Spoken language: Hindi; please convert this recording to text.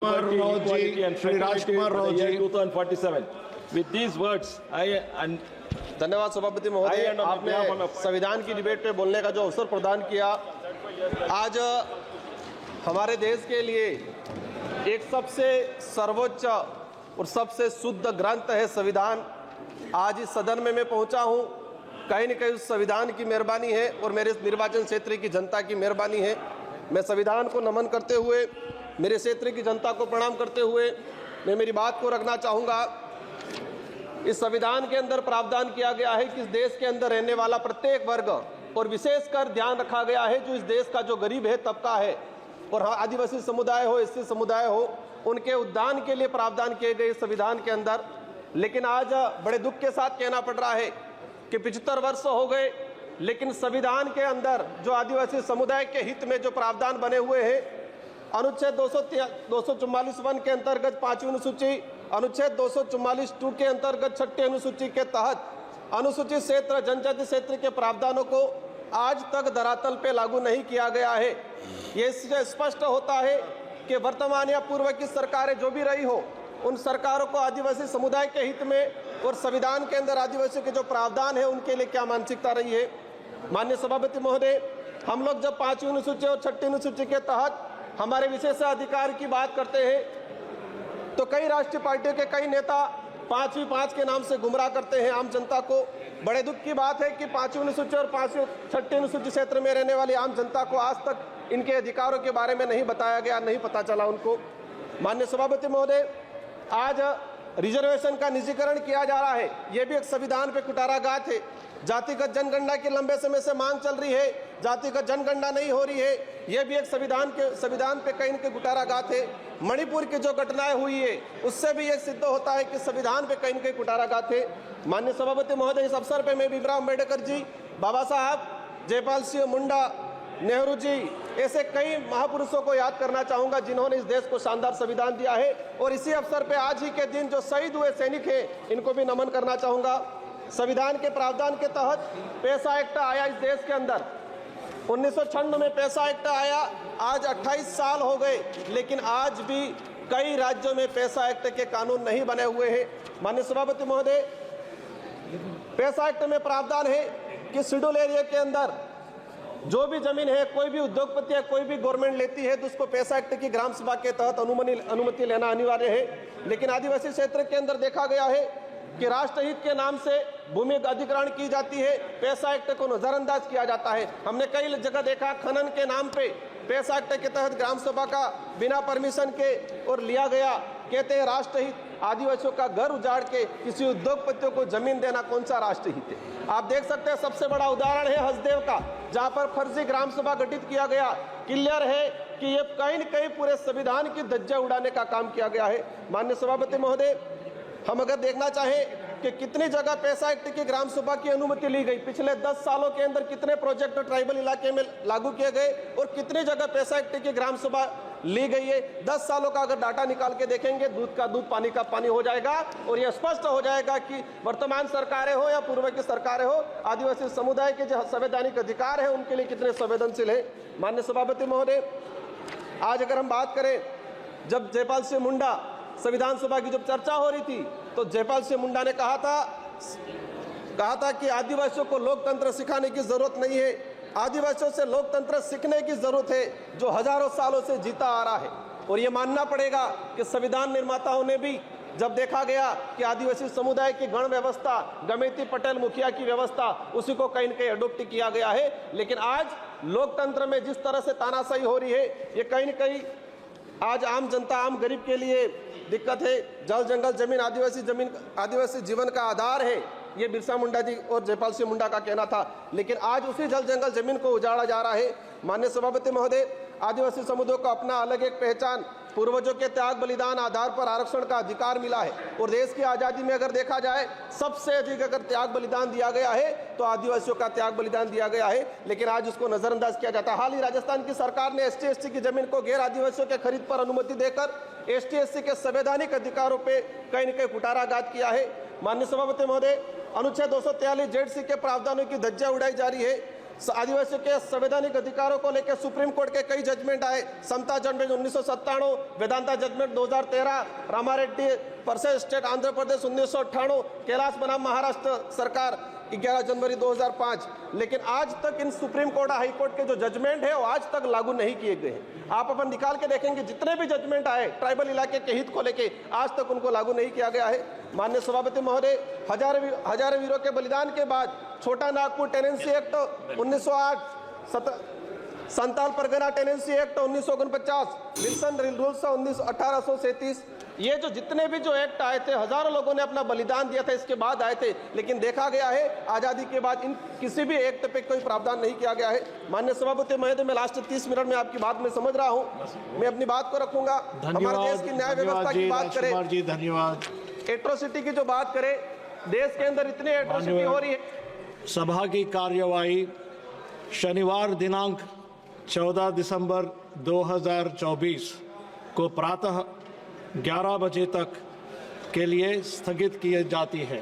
equality and fraternity for the year 2047. With these words, धन्यवाद सभापति महोदय, आपने संविधान की डिबेट पे बोलने का जो अवसर प्रदान किया। आज हमारे देश के लिए एक सबसे सर्वोच्च और सबसे शुद्ध ग्रंथ है संविधान। आज इस सदन में मैं पहुंचा हूं, कहीं न कहीं उस संविधान की मेहरबानी है और मेरे निर्वाचन क्षेत्र की जनता की मेहरबानी है। मैं संविधान को नमन करते हुए, मेरे क्षेत्र की जनता को प्रणाम करते हुए मैं मेरी बात को रखना चाहूँगा। इस संविधान के अंदर प्रावधान किया गया है कि इस देश के अंदर रहने वाला प्रत्येक वर्ग और विशेषकर ध्यान रखा गया है जो इस देश का जो गरीब है तबका है और आदिवासी समुदाय हो, एससी समुदाय हो, उनके उद्धार के लिए प्रावधान किए गए संविधान के अंदर। लेकिन आज बड़े दुख के साथ कहना पड़ रहा है कि 75 वर्ष हो गए, लेकिन संविधान के अंदर जो आदिवासी समुदाय के हित में जो प्रावधान बने हुए हैं, अनुच्छेद 244(1) के अंतर्गत 5वीं अनुसूची, अनुच्छेद 244(2) के अंतर्गत 6ठी अनुसूची के तहत अनुसूचित क्षेत्र, जनजाति क्षेत्र के प्रावधानों को आज तक धरातल पे लागू नहीं किया गया है। ये इससे स्पष्ट होता है कि वर्तमान या पूर्व की सरकारें जो भी रही हो, उन सरकारों को आदिवासी समुदाय के हित में और संविधान के अंदर आदिवासियों के जो प्रावधान है उनके लिए क्या मानसिकता रही है। माननीय सभापति महोदय, हम लोग जब 5वीं अनुसूची और 6ठी अनुसूची के तहत हमारे विशेषाधिकार की बात करते हैं तो कई राष्ट्रीय पार्टियों के कई नेता 5वीं 5 के नाम से गुमराह करते हैं आम जनता को। बड़े दुख की बात है कि 5वीं अनुसूची और 6ठी अनुसूची क्षेत्र में रहने वाली आम जनता को आज तक इनके अधिकारों के बारे में नहीं बताया गया, नहीं पता चला उनको। माननीय सभापति महोदय, आज रिजर्वेशन का निजीकरण किया जा रहा है, ये भी एक संविधान पे कुटाराघात है। जातिगत जनगणना की लंबे समय से मांग चल रही है, जातिगत जनगणना नहीं हो रही है, यह भी एक संविधान पे कहीं न कहीं कुटाराघात है। मणिपुर की जो घटनाएं हुई है उससे भी यह सिद्ध होता है कि संविधान पे कहीं न कहीं कुटाराघात है। माननीय सभापति महोदय, इस अवसर पे मैं भीमराव अम्बेडकर जी, बाबा साहब, जयपाल सिंह मुंडा, नेहरू जी, ऐसे कई महापुरुषों को याद करना चाहूंगा जिन्होंने इस देश को शानदार संविधान दिया है। और इसी अवसर पे आज ही के दिन जो शहीद हुए सैनिक हैं, इनको भी नमन करना चाहूंगा। संविधान के प्रावधान के तहत पैसा एक्ट आया इस देश के अंदर, 1996 में पैसा एक्ट आया, आज 28 साल हो गए, लेकिन आज भी कई राज्यों में पैसा एक्ट के कानून नहीं बने हुए हैं। माननीय सभापति महोदय, पैसा एक्ट में प्रावधान है कि शेड्यूल एरिया के अंदर जो भी जमीन है, कोई भी उद्योगपति या कोई भी गवर्नमेंट लेती है तो उसको पैसा एक्ट की ग्राम सभा के तहत अनुमति लेना अनिवार्य है। लेकिन आदिवासी क्षेत्र के अंदर देखा गया है कि राष्ट्रहित के नाम से भूमि अधिग्रहण की जाती है, पैसा एक्ट को नजरअंदाज किया जाता है। हमने कई जगह देखा खनन के नाम पे पैसा एक्ट के तहत ग्राम सभा का बिना परमिशन के और लिया गया। कहते हैं राष्ट्रहित, आदिवासियों का घर उजाड़ के किसी उद्योगपतियों को जमीन देना कौन सा राष्ट्रहित है। आप देख सकते हैं, सबसे बड़ा उदाहरण है हसदेव का, जहां पर फर्जी ग्राम सभा गठित किया गया। क्लियर है कि ये कहीं न कहीं पूरे संविधान की धज्जियां उड़ाने का काम किया गया है। माननीय सभापति महोदय, हम अगर देखना चाहें कि कितनी जगह पैसा एक्ट की ग्राम सभा की अनुमति ली गई, पिछले 10 सालों के अंदर कितने प्रोजेक्ट ट्राइबल इलाके में लागू किए गए और कितनी जगह पैसा एक्ट की ग्राम सभा ली गई है, 10 सालों का अगर डाटा निकाल के देखेंगे, दूध का दूध, पानी का पानी हो जाएगा। और यह स्पष्ट हो जाएगा कि वर्तमान सरकारें हो या पूर्व की सरकारें हो, आदिवासी समुदाय के जो संवैधानिक अधिकार है उनके लिए कितने संवेदनशील है। माननीय सभापति महोदय, आज अगर हम बात करें, जब जयपाल सिंह मुंडा संविधान सभा की जब चर्चा हो रही थी तो जयपाल सिंह मुंडा ने कहा था कि आदिवासियों को लोकतंत्र सिखाने की जरूरत नहीं है, आदिवासियों से लोकतंत्र सीखने की जरूरत है जो हजारों सालों से जीता आ रहा है। और ये मानना पड़ेगा कि संविधान निर्माताओं ने भी जब देखा गया कि आदिवासी समुदाय की गण व्यवस्था, गमेती पटेल मुखिया की व्यवस्था, उसी को कहीं न कहीं अडोप्ट किया गया है। लेकिन आज लोकतंत्र में जिस तरह से तानाशाही हो रही है, ये कहीं न कहीं आज आम जनता, आम गरीब के लिए दिक्कत है। जल जंगल जमीन, आदिवासी जीवन का आधार है, ये बिरसा मुंडा जी और जयपाल सिंह मुंडा का कहना था। लेकिन आज उसी जल जंगल जमीन को उजाड़ा जा रहा है। माननीय सभापति महोदय, आदिवासी समुदाय को अपना अलग एक पहचान, पूर्वजों के त्याग बलिदान आधार पर आरक्षण का अधिकार मिला है। और देश की आज़ादी में अगर देखा जाए, सबसे अधिक अगर त्याग बलिदान दिया गया है तो आदिवासियों का त्याग बलिदान दिया गया है, लेकिन आज उसको नजरअंदाज किया जाता है। हाल ही राजस्थान की सरकार ने ST/SC की जमीन को गैर आदिवासियों के खरीद पर अनुमति देकर ST/SC के संवैधानिक अधिकारों पे कहीं न कहीं कुटाराघात किया है। माननीय सभापति महोदय, अनुच्छेद 243 ZC के प्रावधानों की धज्जियां उड़ाई जा रही है। आदिवासियों के संवैधानिक अधिकारों को लेकर सुप्रीम कोर्ट के कई जजमेंट आए। Samatha judgment 1997, Vedanta judgment 2013, Ramareddy versus state Andhra Pradesh 1998, Kailash बनाम महाराष्ट्र सरकार 11 जनवरी 2005। लेकिन आज तक इन सुप्रीम कोर्ट हाई कोर्ट के जो जजमेंट है वो आज तक लागू नहीं किए गए हैं। आप अपन निकाल के देखेंगे जितने भी जजमेंट आए ट्राइबल इलाके के हित को लेके आज तक उनको लागू नहीं किया गया है। माननीय सभापति महोदय, हजारों वीरों के बलिदान के बाद Chota Nagpur tenancy act 1908, Santal Pargana tenancy act 1949, Wilson rules 1837, ये जो जितने भी जो एक्ट आए थे हजारों लोगों ने अपना बलिदान दिया था, इसके बाद आए थे। लेकिन देखा गया है आजादी के बाद इन किसी भी एक्ट पे कोई प्रावधान नहीं किया गया है। माननीय सभापति महोदय, मैं लास्ट 30 मिनट में आपकी बात में समझ रहा हूँ, मैं अपनी बात को रखूंगा। हमारे देश की न्याय व्यवस्था की बात करें, धन्यवाद। एट्रोसिटी की जो बात करें, देश के अंदर इतनी एट्रोसिटी हो रही है। सभा की कार्यवाही शनिवार दिनांक 14 दिसंबर 2024 को प्रातः 11 बजे तक के लिए स्थगित की जाती है।